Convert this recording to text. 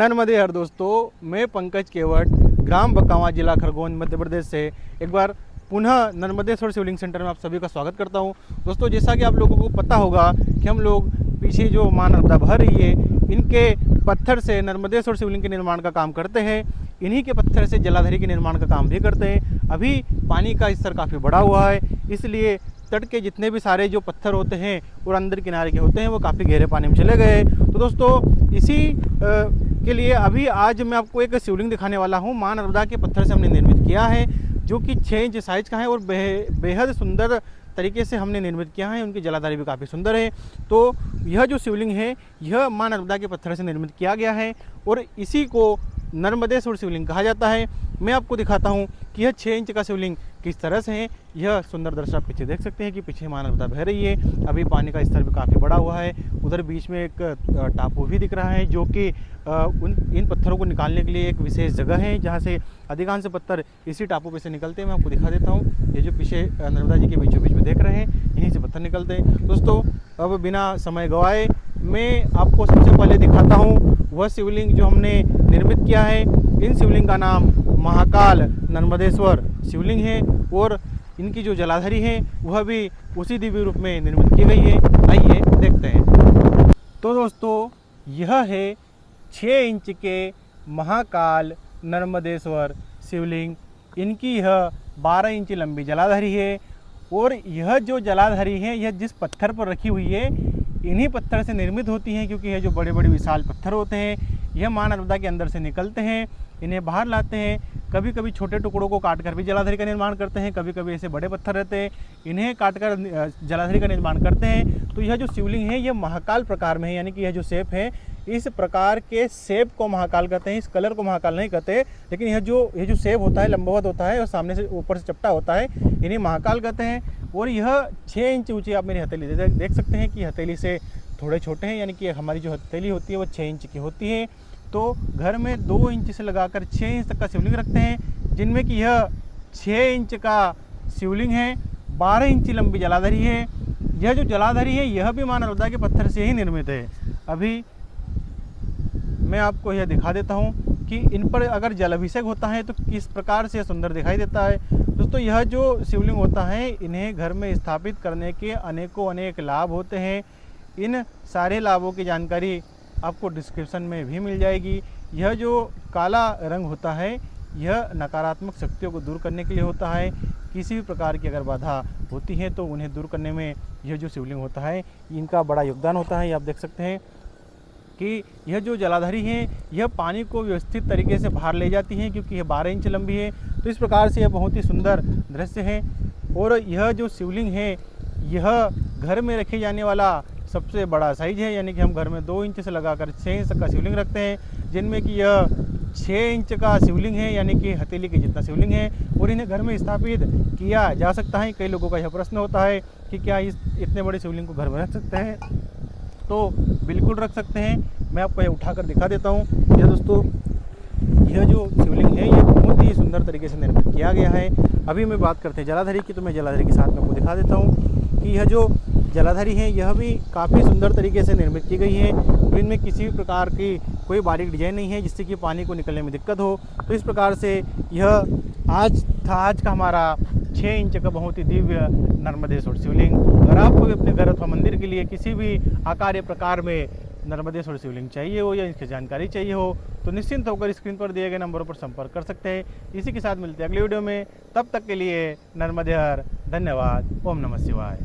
नमस्ते हर दोस्तों, मैं पंकज केवट ग्राम बकावा जिला खरगोन मध्य प्रदेश से एक बार पुनः नर्मदेश्वर शिवलिंग सेंटर में आप सभी का स्वागत करता हूं। दोस्तों, जैसा कि आप लोगों को पता होगा कि हम लोग पीछे जो माँ नर्मदा बह रही है, इनके पत्थर से नर्मदेश्वर शिवलिंग के निर्माण का काम करते हैं। इन्हीं के पत्थर से जलाधरी के निर्माण का काम भी करते हैं। अभी पानी का स्तर काफ़ी बढ़ा हुआ है, इसलिए तट के जितने भी सारे जो पत्थर होते हैं और अंदर किनारे के होते हैं वो काफ़ी गहरे पानी में चले गए। तो दोस्तों, इसी के लिए अभी आज मैं आपको एक शिवलिंग दिखाने वाला हूँ। माँ नर्मदा के पत्थर से हमने निर्मित किया है, जो कि 6 इंच साइज का है और बेहद सुंदर तरीके से हमने निर्मित किया है। उनकी जलाधारी भी काफ़ी सुंदर है। तो यह जो शिवलिंग है, यह माँ नर्मदा के पत्थर से निर्मित किया गया है और इसी को नर्मदेश्वर शिवलिंग कहा जाता है। मैं आपको दिखाता हूँ कि यह 6 इंच का शिवलिंग किस तरह से है। यह सुंदर दृश्य आप पीछे देख सकते हैं कि पीछे माँ नर्मदा बह रही है। अभी पानी का स्तर भी काफ़ी बढ़ा हुआ है। उधर बीच में एक टापू भी दिख रहा है, जो कि इन पत्थरों को निकालने के लिए एक विशेष जगह है, जहाँ से अधिकांश पत्थर इसी टापू पे से निकलते हैं। मैं आपको दिखा देता हूँ। ये जो पीछे नर्मदा जी के बीचों बीच में देख रहे हैं, यहीं से पत्थर निकलते हैं। दोस्तों, अब बिना समय गंवाए मैं आपको सबसे पहले दिखाता हूँ वह शिवलिंग जो हमने निर्मित किया है। इन शिवलिंग का नाम महाकाल नर्मदेश्वर शिवलिंग है और इनकी जो जलाधरी है वह भी उसी दिव्य रूप में निर्मित की गई है। आइए देखते हैं। तो दोस्तों, यह है 6 इंच के महाकाल नर्मदेश्वर शिवलिंग। इनकी यह 12 इंच लंबी जलाधरी है और यह जो जलाधरी है, यह जिस पत्थर पर रखी हुई है, इन्हीं पत्थर से निर्मित होती हैं, क्योंकि यह जो बड़े बड़े विशाल पत्थर होते हैं, यह माँ नर्मदा के अंदर से निकलते हैं, इन्हें बाहर लाते हैं। कभी कभी छोटे टुकड़ों को काटकर भी जलाधरी का निर्माण करते हैं, कभी कभी ऐसे बड़े पत्थर रहते हैं, इन्हें काटकर जलाधरी का निर्माण करते हैं। तो यह जो शिवलिंग है, यह महाकाल प्रकार में है, यानी कि यह जो शेप है, इस प्रकार के शेप को महाकाल कहते हैं। इस कलर को महाकाल नहीं कहते, लेकिन यह जो शेप होता है, लंबवत होता है और सामने से ऊपर से चपटा होता है, इन्हें महाकाल कहते हैं। और यह 6 इंच ऊँची, आप मेरी हथेली देख सकते हैं कि हथेली से थोड़े छोटे हैं, यानी कि हमारी जो हथेली होती है वो 6 इंच की होती है। तो घर में 2 इंच से लगाकर 6 इंच तक का शिवलिंग रखते हैं, जिनमें कि यह 6 इंच का शिवलिंग है, 12 इंच लंबी जलाधरी है। यह जो जलाधरी है, यह भी माँ नर्मदा के पत्थर से ही निर्मित है। अभी मैं आपको यह दिखा देता हूँ कि इन पर अगर जलाभिषेक होता है तो किस प्रकार से सुंदर दिखाई देता है। दोस्तों, यह जो शिवलिंग होता है, इन्हें घर में स्थापित करने के अनेक लाभ होते हैं। इन सारे लाभों की जानकारी आपको डिस्क्रिप्शन में भी मिल जाएगी। यह जो काला रंग होता है, यह नकारात्मक शक्तियों को दूर करने के लिए होता है। किसी भी प्रकार की अगर बाधा होती है तो उन्हें दूर करने में यह जो शिवलिंग होता है, इनका बड़ा योगदान होता है। आप देख सकते हैं कि यह जो जलाधरी है, यह पानी को व्यवस्थित तरीके से बाहर ले जाती है, क्योंकि यह 12 इंच लंबी है। तो इस प्रकार से यह बहुत ही सुंदर दृश्य है। और यह जो शिवलिंग है, यह घर में रखे जाने वाला सबसे बड़ा साइज है, यानी कि हम घर में 2 इंच से लगाकर 6 इंच तक का शिवलिंग रखते हैं, जिनमें कि यह 6 इंच का शिवलिंग है, यानी कि हथेली के जितना शिवलिंग है। और इन्हें घर में स्थापित किया जा सकता है। कई लोगों का यह प्रश्न होता है कि क्या इतने बड़े शिवलिंग को घर में रख सकते हैं? तो बिल्कुल रख सकते हैं। मैं आपको यह उठाकर दिखा देता हूँ। यह दोस्तों, यह जो शिवलिंग है, यह बहुत ही सुंदर तरीके से निर्मित किया गया है। अभी मैं बात करते हैं जलाधरी की, तो मैं जलाधरी के साथ में आपको दिखा देता हूँ कि यह जो जलाधरी है, यह भी काफ़ी सुंदर तरीके से निर्मित की गई है। तो इनमें किसी भी प्रकार की कोई बारीक डिजाइन नहीं है, जिससे कि पानी को निकलने में दिक्कत हो। तो इस प्रकार से यह आज का हमारा 6 इंच का बहुत ही दिव्य नर्मदेश्वर शिवलिंग। अगर आपको भी अपने घर अथवा मंदिर के लिए किसी भी आकार या प्रकार में नर्मदेश्वर शिवलिंग चाहिए हो या इसकी जानकारी चाहिए हो, तो निश्चिंत होकर स्क्रीन पर दिए गए नंबरों पर संपर्क कर सकते हैं। इसी के साथ मिलते हैं अगले वीडियो में। तब तक के लिए नर्मदे हर। धन्यवाद। ओम नमः शिवाय।